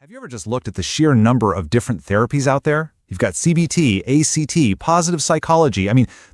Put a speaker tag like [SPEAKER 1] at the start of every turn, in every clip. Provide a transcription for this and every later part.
[SPEAKER 1] Have you ever just looked at the sheer number of different therapies out there? You've got CBT, ACT, positive psychology.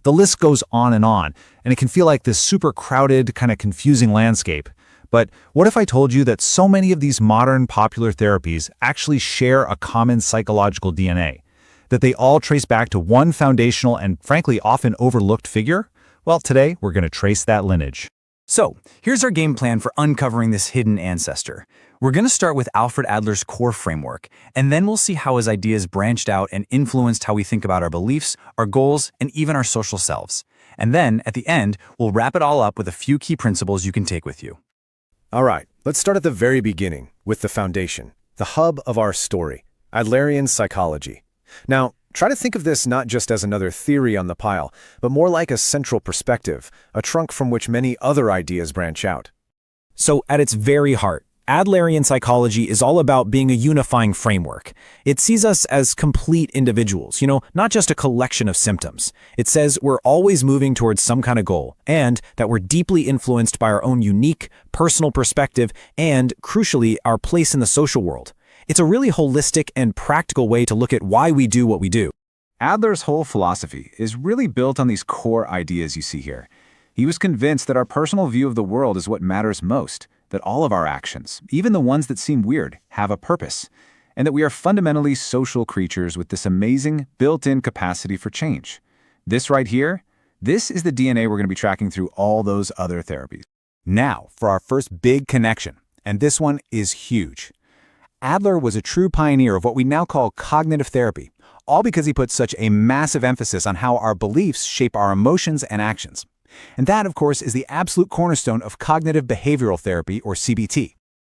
[SPEAKER 1] The list goes on, and it can feel like this super crowded, kind of confusing landscape. But what if I told you that so many of these modern popular therapies actually share a common psychological DNA? That they all trace back to one foundational and frankly often overlooked figure? Well, today we're going to trace that lineage.
[SPEAKER 2] So, here's our game plan for uncovering this hidden ancestor. We're going to start with Alfred Adler's core framework, and then we'll see how his ideas branched out and influenced how we think about our beliefs, our goals, and even our social selves. And then, at the end, we'll wrap it all up with a few key principles you can take with you.
[SPEAKER 3] All right, let's start at the very beginning, with the foundation, the hub of our story, Adlerian psychology. Now, try to think of this not just as another theory on the pile, but more like a central perspective, a trunk from which many other ideas branch out.
[SPEAKER 2] So, at its very heart, Adlerian psychology is all about being a unifying framework. It sees us as complete individuals, not just a collection of symptoms. It says we're always moving towards some kind of goal, and that we're deeply influenced by our own unique, personal perspective and, crucially, our place in the social world. It's a really holistic and practical way to look at why we do what we do.
[SPEAKER 1] Adler's whole philosophy is really built on these core ideas you see here. He was convinced that our personal view of the world is what matters most, that all of our actions, even the ones that seem weird, have a purpose, and that we are fundamentally social creatures with this amazing, built-in capacity for change. This right here, this is the DNA we're going to be tracking through all those other therapies. Now, for our first big connection, and this one is huge. Adler was a true pioneer of what we now call cognitive therapy, all because he put such a massive emphasis on how our beliefs shape our emotions and actions. And that, of course, is the absolute cornerstone of cognitive behavioral therapy, or CBT.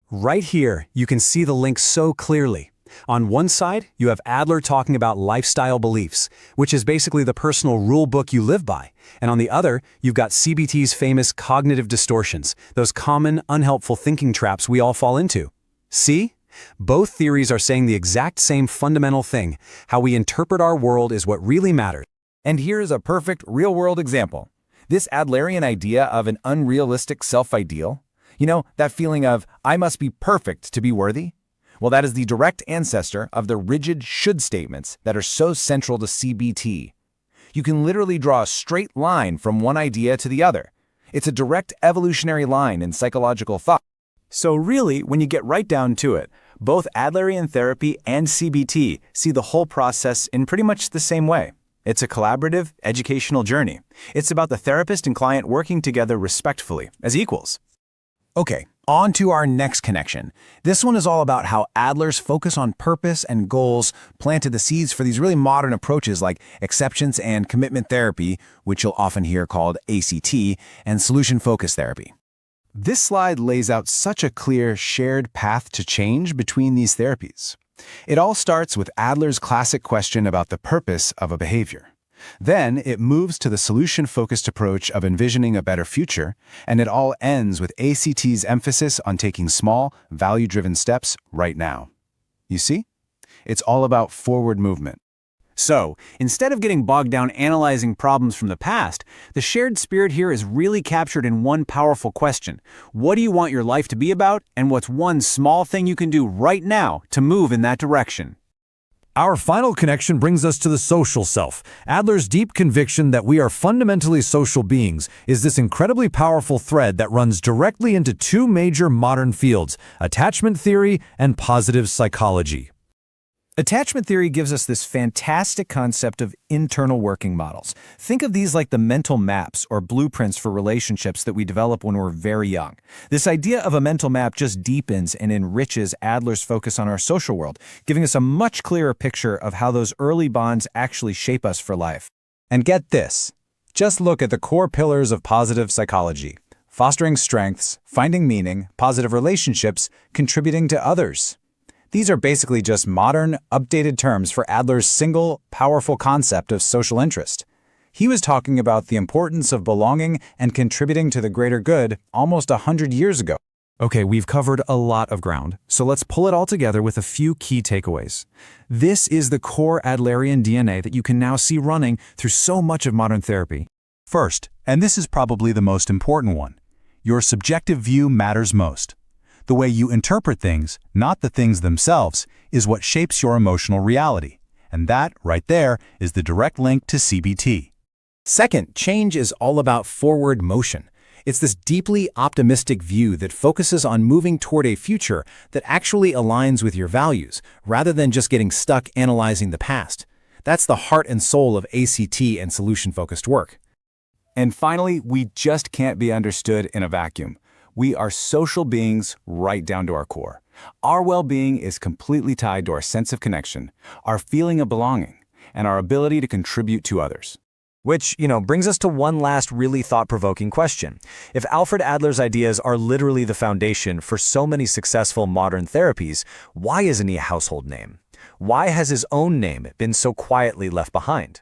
[SPEAKER 2] Right here, you can see the link so clearly. On one side, you have Adler talking about lifestyle beliefs, which is basically the personal rule book you live by. And on the other, you've got CBT's famous cognitive distortions, those common, unhelpful thinking traps we all fall into. See? Both theories are saying the exact same fundamental thing. How we interpret our world is what really matters.
[SPEAKER 4] And here's a perfect real-world example. This Adlerian idea of an unrealistic self-ideal, that feeling of, I must be perfect to be worthy? Well, that is the direct ancestor of the rigid should statements that are so central to CBT. You can literally draw a straight line from one idea to the other. It's a direct evolutionary line in psychological thought.
[SPEAKER 2] So really, when you get right down to it, both Adlerian therapy and CBT see the whole process in pretty much the same way. It's a collaborative, educational journey. It's about the therapist and client working together respectfully, as equals. Okay, on to our next connection. This one is all about how Adler's focus on purpose and goals planted the seeds for these really modern approaches like acceptance and commitment therapy, which you'll often hear called ACT, and solution-focused therapy.
[SPEAKER 1] This slide lays out such a clear, shared path to change between these therapies. It all starts with Adler's classic question about the purpose of a behavior. Then it moves to the solution-focused approach of envisioning a better future, and it all ends with ACT's emphasis on taking small, value-driven steps right now. You see? It's all about forward movement.
[SPEAKER 2] So, instead of getting bogged down analyzing problems from the past, the shared spirit here is really captured in one powerful question. What do you want your life to be about, and what's one small thing you can do right now to move in that direction?
[SPEAKER 5] Our final connection brings us to the social self. Adler's deep conviction that we are fundamentally social beings is this incredibly powerful thread that runs directly into two major modern fields, attachment theory and positive psychology.
[SPEAKER 2] Attachment theory gives us this fantastic concept of internal working models. Think of these like the mental maps or blueprints for relationships that we develop when we're very young. This idea of a mental map just deepens and enriches Adler's focus on our social world, giving us a much clearer picture of how those early bonds actually shape us for life.
[SPEAKER 1] And get this. Just look at the core pillars of positive psychology: fostering strengths, finding meaning, positive relationships, contributing to others. These are basically just modern, updated terms for Adler's single, powerful concept of social interest. He was talking about the importance of belonging and contributing to the greater good almost 100 years ago.
[SPEAKER 5] Okay, we've covered a lot of ground, so let's pull it all together with a few key takeaways. This is the core Adlerian DNA that you can now see running through so much of modern therapy.
[SPEAKER 1] First, and this is probably the most important one, your subjective view matters most.
[SPEAKER 2] The way you interpret things, not the things themselves, is what shapes your emotional reality. And that, right there, is the direct link to CBT.
[SPEAKER 3] Second, change is all about forward motion. It's this deeply optimistic view that focuses on moving toward a future that actually aligns with your values, rather than just getting stuck analyzing the past. That's the heart and soul of ACT and solution-focused work.
[SPEAKER 1] And finally, we just can't be understood in a vacuum. We are social beings right down to our core. Our well-being is completely tied to our sense of connection, our feeling of belonging, and our ability to contribute to others.
[SPEAKER 2] Which, brings us to one last really thought-provoking question. If Alfred Adler's ideas are literally the foundation for so many successful modern therapies, why isn't he a household name? Why has his own name been so quietly left behind?